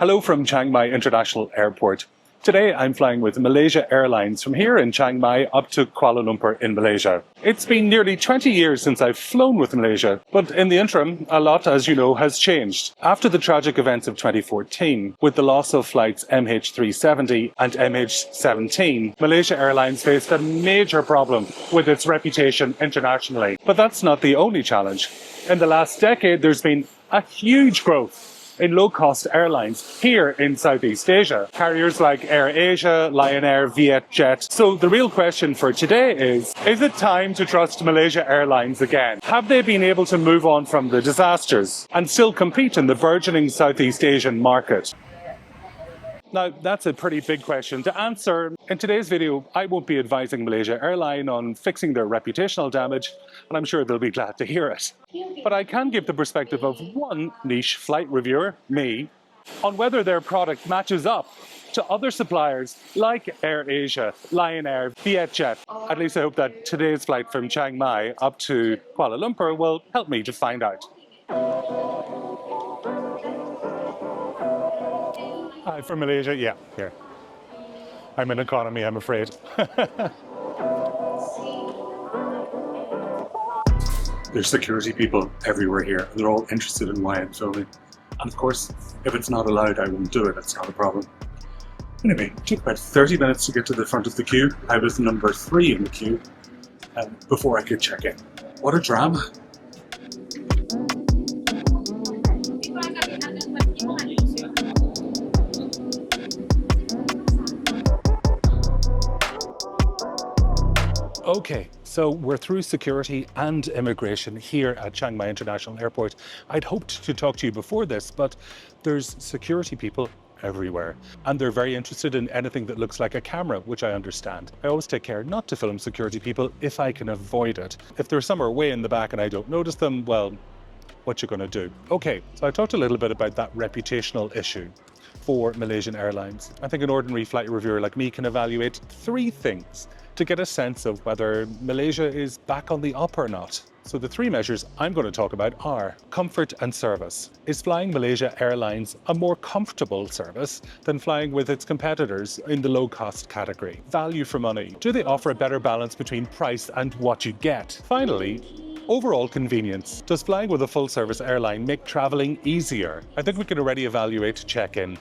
Hello from Chiang Mai International Airport. Today I'm flying with Malaysia Airlines from here in Chiang Mai up to Kuala Lumpur in Malaysia. It's been nearly 20 years since I've flown with Malaysia, but in the interim, a lot, as you know, has changed. After the tragic events of 2014, with the loss of flights MH370 and MH17, Malaysia Airlines faced a major problem with its reputation internationally. But that's not the only challenge. In the last decade, there's been a huge growth in low-cost airlines here in Southeast Asia. Carriers like AirAsia, Lion Air, VietJet. So the real question for today is it time to trust Malaysia Airlines again? Have they been able to move on from the disasters and still compete in the burgeoning Southeast Asian market? Now, that's a pretty big question to answer. In today's video, I won't be advising Malaysia Airlines on fixing their reputational damage, and I'm sure they'll be glad to hear it. But I can give the perspective of one niche flight reviewer, me, on whether their product matches up to other suppliers like AirAsia, Lion Air, VietJet. At least I hope that today's flight from Chiang Mai up to Kuala Lumpur will help me to find out. Hi, from Malaysia, yeah, here. I'm in economy, I'm afraid. There's security people everywhere here, and they're all interested in why I'm filming. And of course, if it's not allowed, I won't do it, it's not a problem. Anyway, it took about 30 minutes to get to the front of the queue. I was number 3 in the queue before I could check in. What a drama. Okay, so we're through security and immigration here at Chiang Mai International Airport. I'd hoped to talk to you before this, but there's security people everywhere, and they're very interested in anything that looks like a camera, which I understand. I always take care not to film security people if I can avoid it. If they're somewhere way in the back and I don't notice them, well, what you gonna do? Okay, so I talked a little bit about that reputational issue for Malaysian Airlines. I think an ordinary flight reviewer like me can evaluate 3 things to get a sense of whether Malaysia is back on the up or not. So the 3 measures I'm going to talk about are comfort and service. Is flying Malaysia Airlines a more comfortable service than flying with its competitors in the low-cost category? Value for money. Do they offer a better balance between price and what you get? Finally, overall convenience. Does flying with a full-service airline make traveling easier? I think we can already evaluate check-in.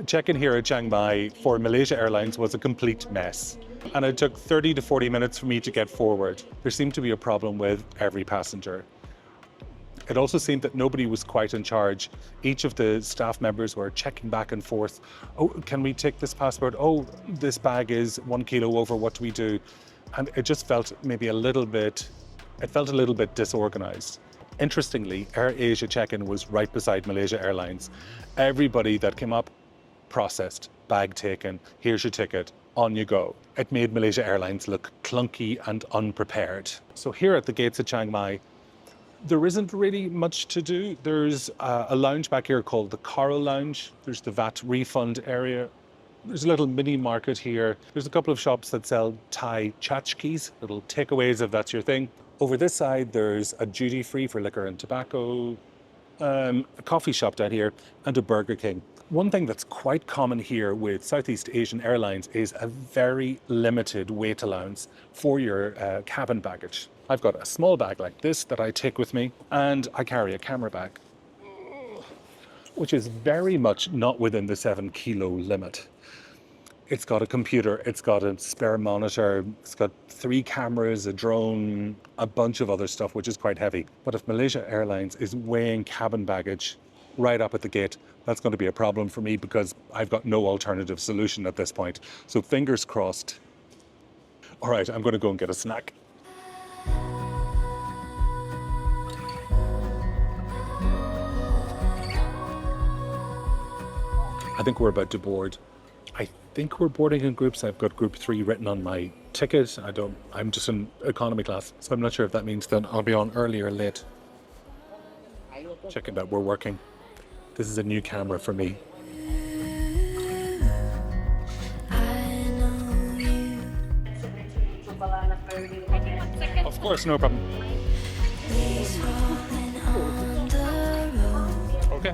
Check-in here at Chiang Mai for Malaysia Airlines was a complete mess, and it took 30 to 40 minutes for me to get forward. There seemed to be a problem with every passenger. It also seemed that nobody was quite in charge. Each of the staff members were checking back and forth. Oh, can we take this passport? Oh, this bag is 1 kilo over, what do we do? And it just felt maybe a little bit disorganized. Interestingly, AirAsia check-in was right beside Malaysia Airlines. Everybody that came up, processed, bag taken, here's your ticket, on you go. It made Malaysia Airlines look clunky and unprepared. So here at the gates of Chiang Mai, there isn't really much to do. There's a lounge back here called the Coral Lounge. There's the VAT refund area. There's a little mini market here. There's a couple of shops that sell Thai tchotchkes, little takeaways if that's your thing. Over this side, there's a duty-free for liquor and tobacco, a coffee shop down here, and a Burger King. One thing that's quite common here with Southeast Asian airlines is a very limited weight allowance for your cabin baggage. I've got a small bag like this that I take with me, and I carry a camera bag, which is very much not within the 7 kilo limit. It's got a computer, it's got a spare monitor, it's got 3 cameras, a drone, a bunch of other stuff, which is quite heavy. But if Malaysia Airlines is weighing cabin baggage right up at the gate, that's going to be a problem for me because I've got no alternative solution at this point. So fingers crossed. All right, I'm going to go and get a snack. I think we're about to board. I think we're boarding in groups. I've got group 3 written on my ticket. I'm just in economy class, so I'm not sure if that means that I'll be on early or late. Checking that we're working. This is a new camera for me. Of course, no problem. Okay.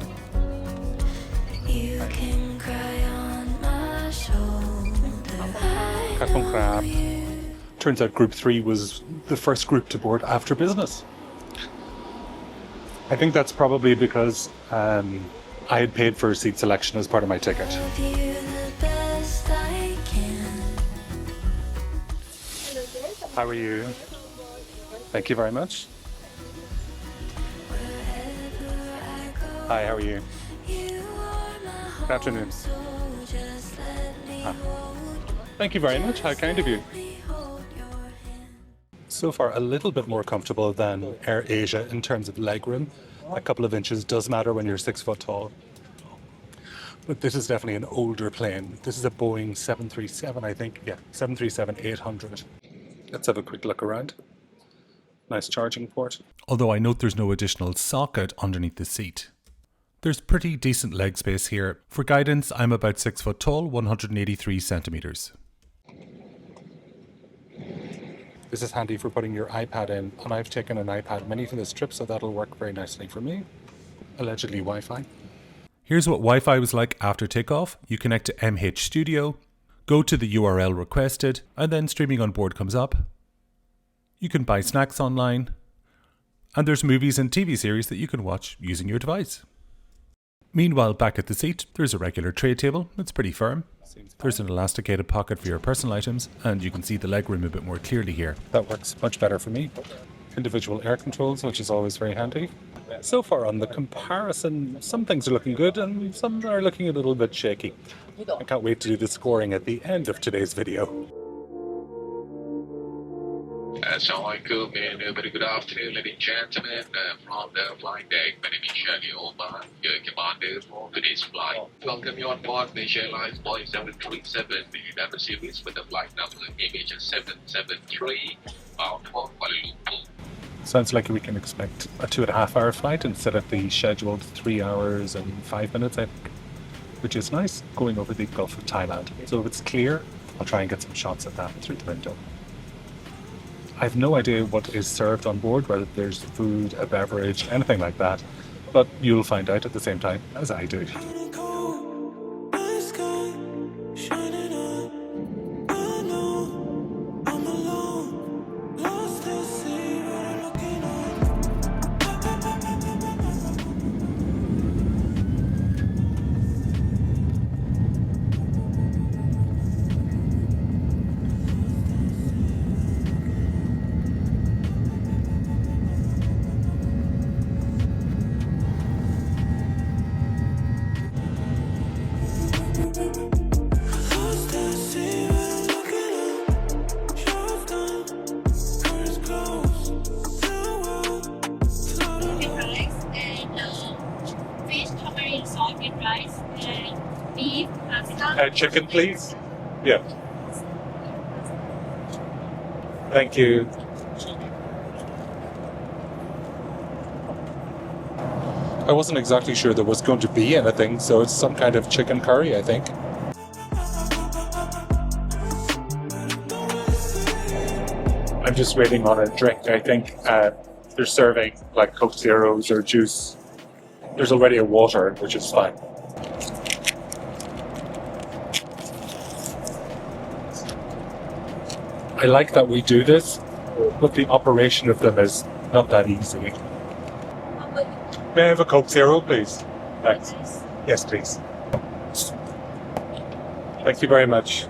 Cat con crab. Turns out group 3 was the first group to board after business. I think that's probably because I had paid for seat selection as part of my ticket. How are you? Thank you very much. Hi, how are you? Good afternoon. Thank you very much. How kind of you. So far, a little bit more comfortable than Air Asia in terms of legroom. A couple of inches does matter when you're 6 foot tall. But this is definitely an older plane. This is a Boeing 737, I think. Yeah, 737-800. Let's have a quick look around. Nice charging port. Although I note there's no additional socket underneath the seat. There's pretty decent leg space here. For guidance, I'm about 6 foot tall, 183 centimeters. This is handy for putting your iPad in, and I've taken an iPad mini for this trip, so that'll work very nicely for me. Allegedly Wi-Fi. Here's what Wi-Fi was like after takeoff. You connect to MH Studio, go to the URL requested, and then streaming on board comes up. You can buy snacks online, and there's movies and TV series that you can watch using your device. Meanwhile, back at the seat, there's a regular tray table. It's pretty firm. There's an elasticated pocket for your personal items, and you can see the legroom a bit more clearly here. That works much better for me. Individual air controls, which is always very handy. So far on the comparison, some things are looking good and some are looking a little bit shaky. I can't wait to do the scoring at the end of today's video. Assalamualaikum and very good afternoon, ladies and gentlemen. From the flight deck, my name is Shani Oman, your commander for today's flight. Welcome you on board Malaysia Airlines Boeing 737 the series with the flight number MH773, bound for Kuala Lumpur. Sounds like we can expect a 2.5 hour flight instead of the scheduled 3 hours and 5 minutes, I think, which is nice, going over the Gulf of Thailand. So if it's clear, I'll try and get some shots of that through the window. I have no idea what is served on board, whether there's food, a beverage, anything like that, but you'll find out at the same time as I do. Chicken, please. Yeah. Thank you. I wasn't exactly sure there was going to be anything, so it's some kind of chicken curry, I think. I'm just waiting on a drink. I think they're serving like Coke Zeros or juice. There's already a water, which is fine. I like that we do this, but the operation of them is not that easy. May I have a Coke Zero, please? Thanks. Yes, please. Thank you very much.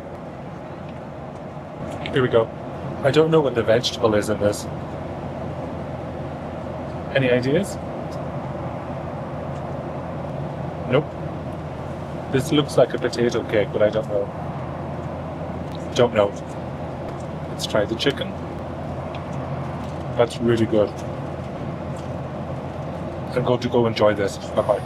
Here we go. I don't know what the vegetable is in this. Any ideas? Nope. This looks like a potato cake, but I don't know. Don't know. Let's try the chicken. That's really good. I'm going to go enjoy this. Bye-bye.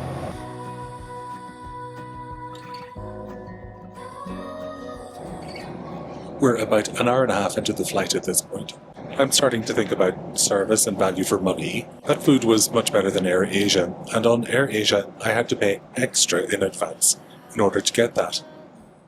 We're about an hour and a half into the flight at this point. I'm starting to think about service and value for money. That food was much better than Air Asia, and on Air Asia I had to pay extra in advance in order to get that.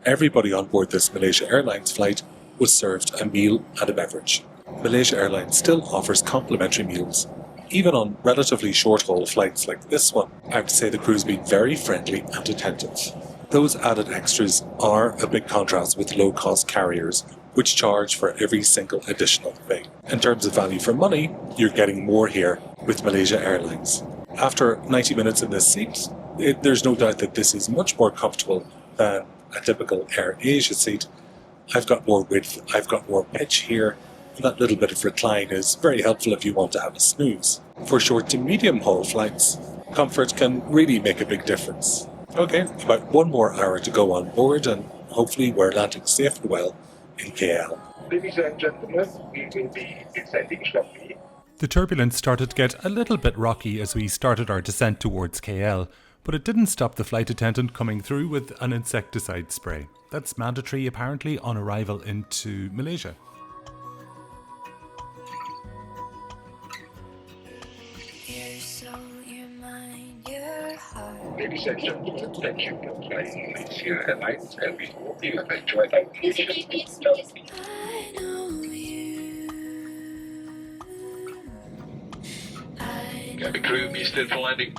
Everybody on board this Malaysia Airlines flight was served a meal and a beverage. Malaysia Airlines still offers complimentary meals, even on relatively short-haul flights like this one. I have to say the crew's been very friendly and attentive. Those added extras are a big contrast with low-cost carriers, which charge for every single additional thing. In terms of value for money, you're getting more here with Malaysia Airlines. After 90 minutes in this seat, there's no doubt that this is much more comfortable than a typical Air Asia seat. I've got more width, I've got more pitch here, and that little bit of recline is very helpful if you want to have a snooze. For short to medium haul flights, comfort can really make a big difference. Okay, about 1 more hour to go on board, and hopefully we're landing safe and well in KL. Ladies and gentlemen, we will be descending shortly. The turbulence started to get a little bit rocky as we started our descent towards KL, but it didn't stop the flight attendant coming through with an insecticide spray. That's mandatory apparently on arrival into Malaysia. Ladies and gentlemen, thank you for flying Malaysia Airlines, and we hope you have enjoyed our vacation. Cabin crew, be still for landing.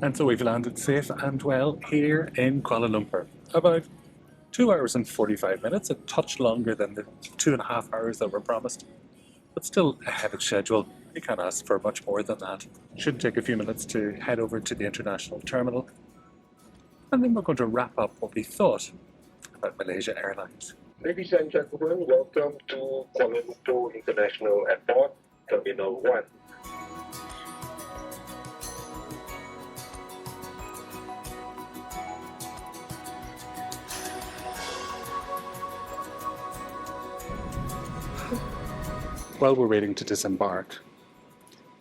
And so we've landed safe and well here in Kuala Lumpur. About 2 hours and 45 minutes, a touch longer than the 2.5 hours that were promised, but still ahead of schedule. You can't ask for much more than that. Should take a few minutes to head over to the international terminal, and then we're going to wrap up what we thought about Malaysia Airlines. Ladies and gentlemen, welcome to Kuala Lumpur International Airport, Terminal 1. While we're waiting to disembark,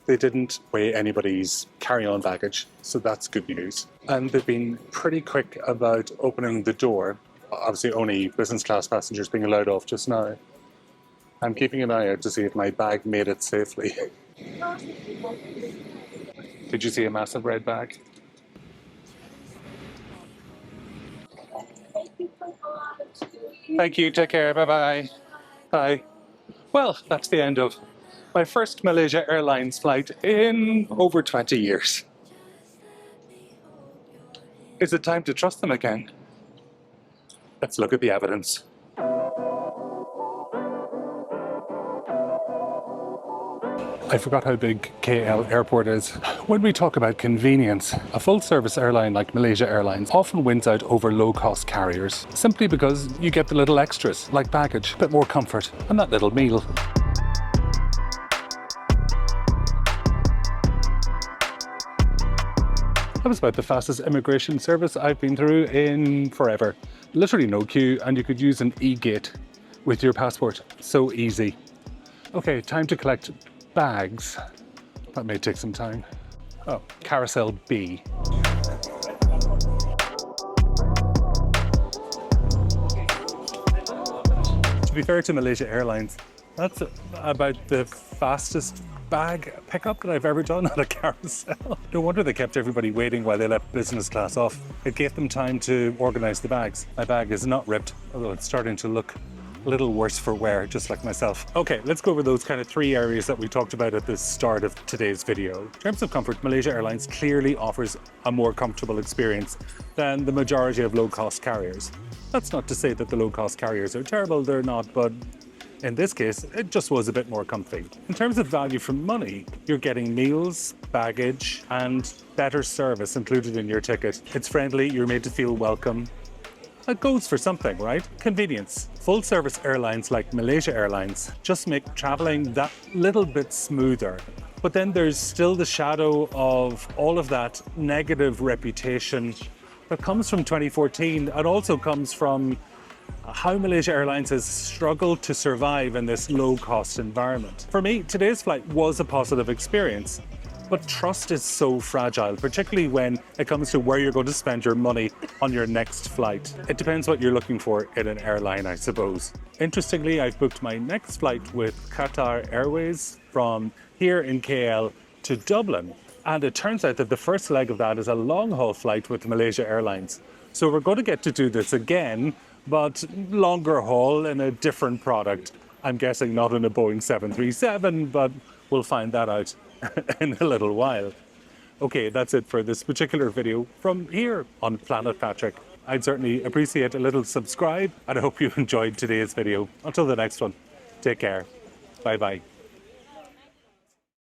they didn't weigh anybody's carry-on baggage, so that's good news. And they've been pretty quick about opening the door. Obviously only business class passengers being allowed off just now. I'm keeping an eye out to see if my bag made it safely. Did you see a massive red bag? Thank you, take care, bye-bye. Bye. Well, that's the end of my first Malaysia Airlines flight in over 20 years. Is it time to trust them again? Let's look at the evidence. I forgot how big KL Airport is. When we talk about convenience, a full-service airline like Malaysia Airlines often wins out over low-cost carriers, simply because you get the little extras, like baggage, a bit more comfort, and that little meal. That was about the fastest immigration service I've been through in forever. Literally no queue, and you could use an e-gate with your passport. So easy. Okay, time to collect bags. That may take some time. Oh, Carousel B. To be fair to Malaysia Airlines, that's about the fastest bag pickup that I've ever done on a carousel. No wonder they kept everybody waiting while they let business class off. It gave them time to organise the bags. My bag is not ripped, although it's starting to look a little worse for wear, just like myself. Okay, let's go over those kind of 3 areas that we talked about at the start of today's video. In terms of comfort, Malaysia Airlines clearly offers a more comfortable experience than the majority of low-cost carriers. That's not to say that the low-cost carriers are terrible, they're not, but in this case, it just was a bit more comfy. In terms of value for money, you're getting meals, baggage, and better service included in your ticket. It's friendly, you're made to feel welcome. That goes for something, right? Convenience. Full-service airlines like Malaysia Airlines just make traveling that little bit smoother. But then there's still the shadow of all of that negative reputation that comes from 2014 and also comes from how Malaysia Airlines has struggled to survive in this low-cost environment. For me, today's flight was a positive experience. But trust is so fragile, particularly when it comes to where you're going to spend your money on your next flight. It depends what you're looking for in an airline, I suppose. Interestingly, I've booked my next flight with Qatar Airways from here in KL to Dublin. And it turns out that the first leg of that is a long-haul flight with Malaysia Airlines. So we're going to get to do this again, but longer haul in a different product. I'm guessing not in a Boeing 737, but We'll find that out in a little while. Okay, that's it for this particular video from here on Planet Patrick. I'd certainly appreciate a little subscribe, and I hope you enjoyed today's video. Until the next one, take care. Bye bye.